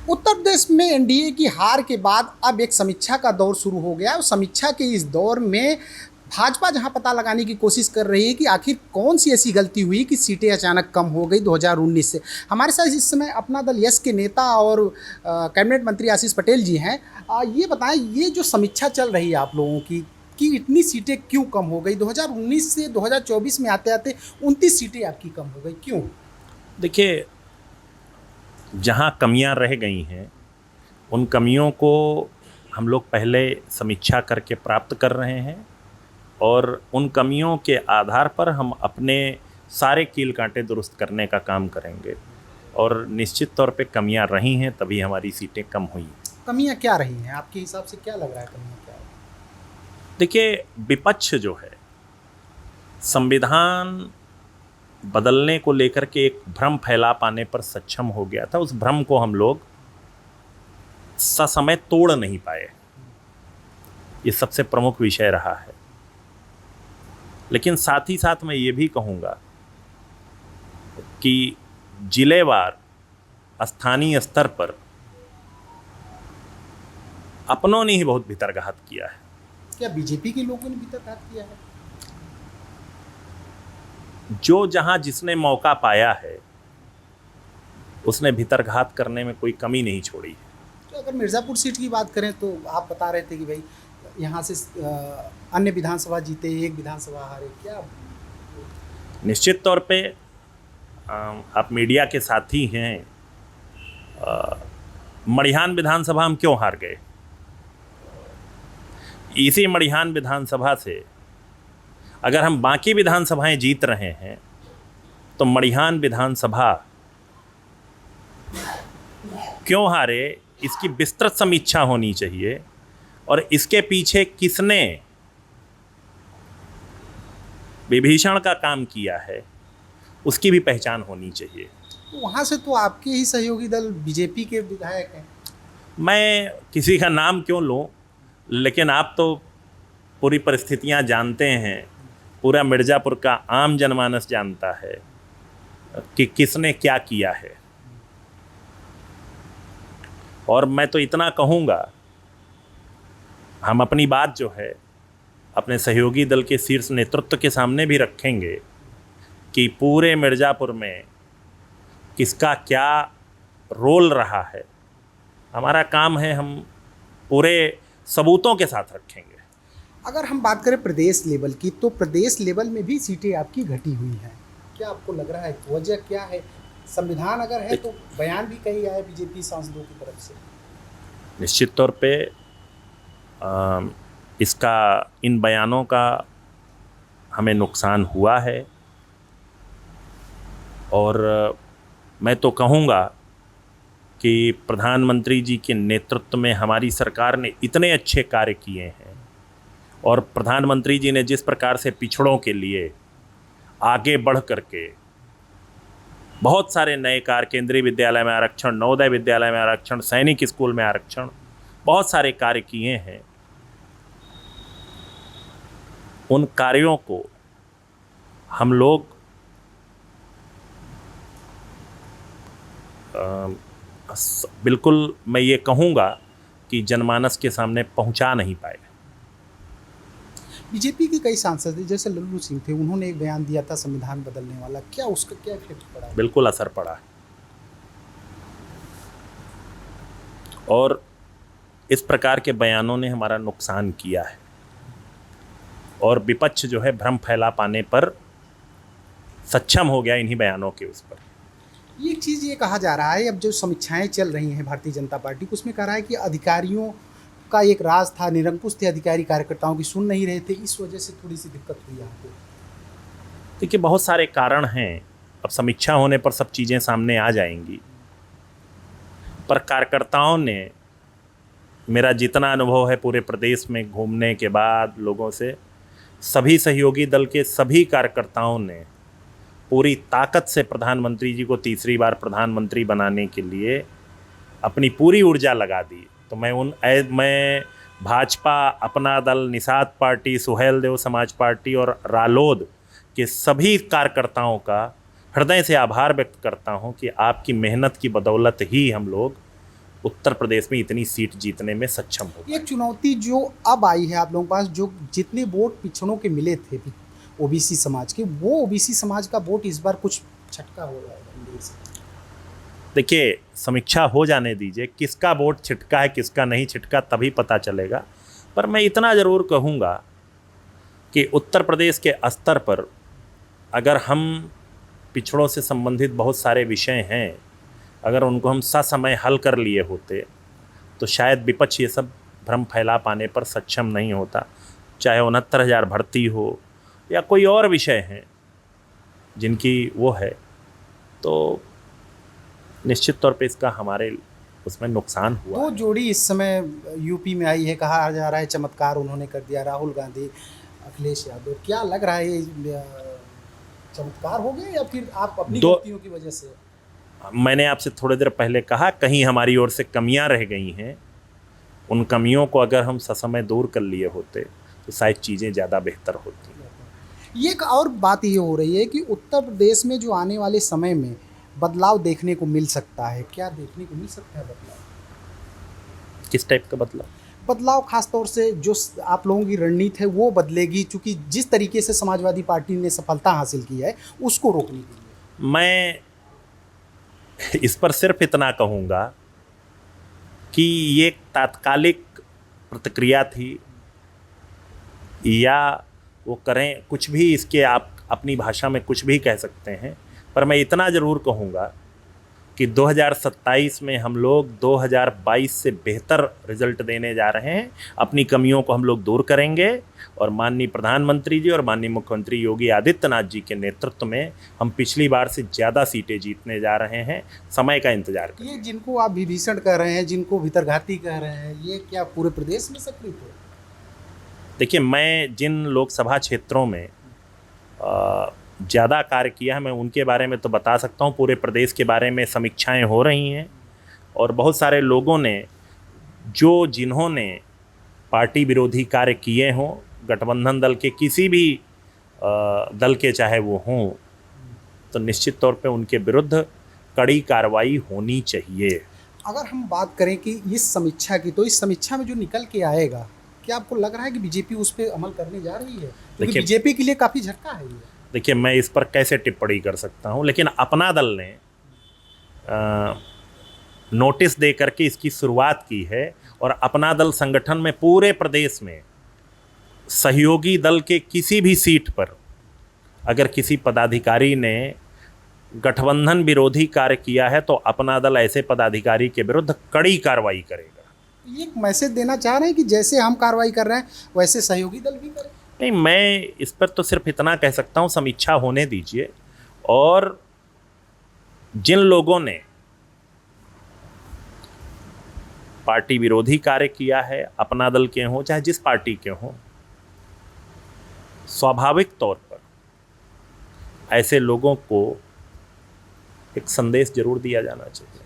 उत्तर प्रदेश में एनडीए की हार के बाद अब एक समीक्षा का दौर शुरू हो गया है और समीक्षा के इस दौर में भाजपा जहां पता लगाने की कोशिश कर रही है कि आखिर कौन सी ऐसी गलती हुई कि सीटें अचानक कम हो गई 2019 से। हमारे साथ इस समय अपना दल यस के नेता और कैबिनेट मंत्री आशीष पटेल जी हैं। ये बताएं, ये जो समीक्षा चल रही है आप लोगों की कि इतनी सीटें क्यों कम हो गई, 2019 से 2024 में आते आते 29 सीटें आपकी कम हो गई, क्यों? देखिए, जहाँ कमियां रह गई हैं उन कमियों को हम लोग पहले समीक्षा करके प्राप्त कर रहे हैं और उन कमियों के आधार पर हम अपने सारे कील कांटे दुरुस्त करने का काम करेंगे। और निश्चित तौर पे कमियां रही हैं, तभी हमारी सीटें कम हुई। कमियां क्या रही हैं आपके हिसाब से, क्या लग रहा है कमियां क्या है? देखिए, विपक्ष जो है संविधान बदलने को लेकर के एक भ्रम फैला पाने पर सक्षम हो गया था। उस भ्रम को हम लोग ससमय तोड़ नहीं पाए, ये सबसे प्रमुख विषय रहा है। लेकिन साथ ही साथ मैं ये भी कहूँगा कि जिलेवार स्थानीय स्तर पर अपनों ने ही बहुत भीतरघात किया है। क्या बीजेपी के लोगों ने भीतरघात किया है? जो जहां जिसने मौका पाया है उसने भीतरघात करने में कोई कमी नहीं छोड़ी है। तो अगर मिर्ज़ापुर सीट की बात करें तो आप बता रहे थे कि भाई यहाँ से अन्य विधानसभा जीते, एक विधानसभा हारे, क्या? निश्चित तौर पे आप मीडिया के साथी हैं। मड़िहान विधानसभा हम क्यों हार गए? इसी मड़िहान विधानसभा से अगर हम बाकी विधानसभाएं जीत रहे हैं तो मड़िहान विधानसभा क्यों हारे, इसकी विस्तृत समीक्षा होनी चाहिए और इसके पीछे किसने विभीषण का काम किया है उसकी भी पहचान होनी चाहिए। वहाँ से तो आपके ही सहयोगी दल बीजेपी के विधायक हैं। मैं किसी का नाम क्यों लूं, लेकिन आप तो पूरी परिस्थितियां जानते हैं, पूरा मिर्ज़ापुर का आम जनमानस जानता है कि किसने क्या किया है। और मैं तो इतना कहूँगा, हम अपनी बात जो है अपने सहयोगी दल के शीर्ष नेतृत्व के सामने भी रखेंगे कि पूरे मिर्ज़ापुर में किसका क्या रोल रहा है। हमारा काम है, हम पूरे सबूतों के साथ रखेंगे। अगर हम बात करें प्रदेश लेवल की, तो प्रदेश लेवल में भी सीटें आपकी घटी हुई हैं। क्या आपको लग रहा है वजह क्या है? संविधान अगर है तो बयान भी कही आए बीजेपी सांसदों की तरफ से। निश्चित तौर पे इसका, इन बयानों का हमें नुकसान हुआ है और मैं तो कहूँगा कि प्रधानमंत्री जी के नेतृत्व में हमारी सरकार ने इतने अच्छे कार्य किए हैं और प्रधानमंत्री जी ने जिस प्रकार से पिछड़ों के लिए आगे बढ़ करके बहुत सारे नए कार्य, केंद्रीय विद्यालय में आरक्षण, नवोदय विद्यालय में आरक्षण, सैनिक स्कूल में आरक्षण, बहुत सारे कार्य किए हैं, उन कार्यों को हम लोग बिल्कुल मैं ये कहूँगा कि जनमानस के सामने पहुँचा नहीं पाए। बीजेपी के कई सांसद जैसे लल्लू सिंह थे, उन्होंने एक बयान दिया था संविधान बदलने वाला, क्या उसका क्या इफेक्ट पड़ा? बिल्कुल असर पड़ा और इस प्रकार के बयानों ने हमारा नुकसान किया है और विपक्ष जो है भ्रम फैला पाने पर सक्षम हो गया इन्हीं बयानों के उस पर। ये चीज़ ये कहा जा रहा है, अब जो समीक्षाएं चल रही हैं भारतीय जनता पार्टी को, उसमें कह रहा है कि अधिकारियों का एक राज था, निरंकुश थे अधिकारी, कार्यकर्ताओं की सुन नहीं रहे थे, इस वजह से थोड़ी सी दिक्कत हुई यहाँ पे। देखिए, बहुत सारे कारण हैं, अब समीक्षा होने पर सब चीज़ें सामने आ जाएंगी, पर कार्यकर्ताओं ने, मेरा जितना अनुभव है पूरे प्रदेश में घूमने के बाद लोगों से, सभी सहयोगी दल के सभी कार्यकर्ताओं ने पूरी ताकत से प्रधानमंत्री जी को तीसरी बार प्रधानमंत्री बनाने के लिए अपनी पूरी ऊर्जा लगा दी। तो मैं भाजपा, अपना दल, निषाद पार्टी, सुहेल देव समाज पार्टी और रालोद के सभी कार्यकर्ताओं का हृदय से आभार व्यक्त करता हूं कि आपकी मेहनत की बदौलत ही हम लोग उत्तर प्रदेश में इतनी सीट जीतने में सक्षम हो। एक चुनौती जो अब आई है आप लोगों के पास, जो जितने वोट पिछड़ों के मिले थे ओबीसी समाज के, वो ओबीसी समाज का वोट इस बार कुछ छटका हो जाएगा एनडीए से। देखिए, समीक्षा हो जाने दीजिए, किसका वोट छिटका है किसका नहीं छिटका तभी पता चलेगा। पर मैं इतना ज़रूर कहूँगा कि उत्तर प्रदेश के स्तर पर अगर हम पिछड़ों से संबंधित बहुत सारे विषय हैं, अगर उनको हम ससमय हल कर लिए होते तो शायद विपक्ष ये सब भ्रम फैला पाने पर सक्षम नहीं होता। चाहे 69,000 भर्ती हो या कोई और विषय हैं जिनकी वो है, तो निश्चित तौर पे इसका हमारे उसमें नुकसान हुआ। दो जोड़ी इस समय यूपी में आई है, कहा जा रहा है चमत्कार उन्होंने कर दिया, राहुल गांधी अखिलेश यादव। क्या लग रहा है, ये चमत्कार हो गया या फिर आप अपनी गलतियों की वजह से? मैंने आपसे थोड़ी देर पहले कहा कहीं हमारी ओर से कमियां रह गई हैं, उन कमियों को अगर हम ससमय दूर कर लिए होते तो शायद चीज़ें ज़्यादा बेहतर होती। ये एक और बात ये हो रही है कि उत्तर प्रदेश में जो आने वाले समय में बदलाव देखने को मिल सकता है, क्या देखने को मिल सकता है बदलाव? किस टाइप का बदलाव? बदलाव खास तौर से जो आप लोगों की रणनीति है वो बदलेगी, क्योंकि जिस तरीके से समाजवादी पार्टी ने सफलता हासिल की है उसको रोकने के लिए। मैं इस पर सिर्फ इतना कहूँगा कि ये तात्कालिक प्रतिक्रिया थी, या वो करें कुछ भी, इसके आप अपनी भाषा में कुछ भी कह सकते हैं, पर मैं इतना ज़रूर कहूँगा कि 2027 में हम लोग 2022 से बेहतर रिजल्ट देने जा रहे हैं। अपनी कमियों को हम लोग दूर करेंगे और माननीय प्रधानमंत्री जी और माननीय मुख्यमंत्री योगी आदित्यनाथ जी के नेतृत्व में हम पिछली बार से ज़्यादा सीटें जीतने जा रहे हैं। समय का इंतजार करें। ये जिनको आप विभीषण कह रहे हैं, जिनको भीतरघाती कह रहे हैं, ये क्या पूरे प्रदेश में सक्रिय थे? देखिए, मैं जिन लोकसभा क्षेत्रों में ज़्यादा कार्य किया है मैं उनके बारे में तो बता सकता हूँ। पूरे प्रदेश के बारे में समीक्षाएं हो रही हैं और बहुत सारे लोगों ने जिन्होंने पार्टी विरोधी कार्य किए हों, गठबंधन दल के किसी भी दल के चाहे वो हों, तो निश्चित तौर पे उनके विरुद्ध कड़ी कार्रवाई होनी चाहिए। अगर हम बात करें कि इस समीक्षा की, तो इस समीक्षा में जो निकल के आएगा, क्या आपको लग रहा है कि बीजेपी उस पर अमल करने जा रही है? क्योंकि बीजेपी के लिए काफ़ी झटका है ये। देखिए, मैं इस पर कैसे टिप्पणी कर सकता हूं, लेकिन अपना दल ने नोटिस दे करके इसकी शुरुआत की है और अपना दल संगठन में पूरे प्रदेश में सहयोगी दल के किसी भी सीट पर अगर किसी पदाधिकारी ने गठबंधन विरोधी कार्य किया है तो अपना दल ऐसे पदाधिकारी के विरुद्ध कड़ी कार्रवाई करेगा। ये एक मैसेज देना चाह रहे हैं कि जैसे हम कार्रवाई कर रहे हैं वैसे सहयोगी दल भी करें? नहीं, मैं इस पर तो सिर्फ इतना कह सकता हूँ, समीक्षा होने दीजिए और जिन लोगों ने पार्टी विरोधी कार्य किया है, अपना दल के हों चाहे जिस पार्टी के हों, स्वाभाविक तौर पर ऐसे लोगों को एक संदेश जरूर दिया जाना चाहिए।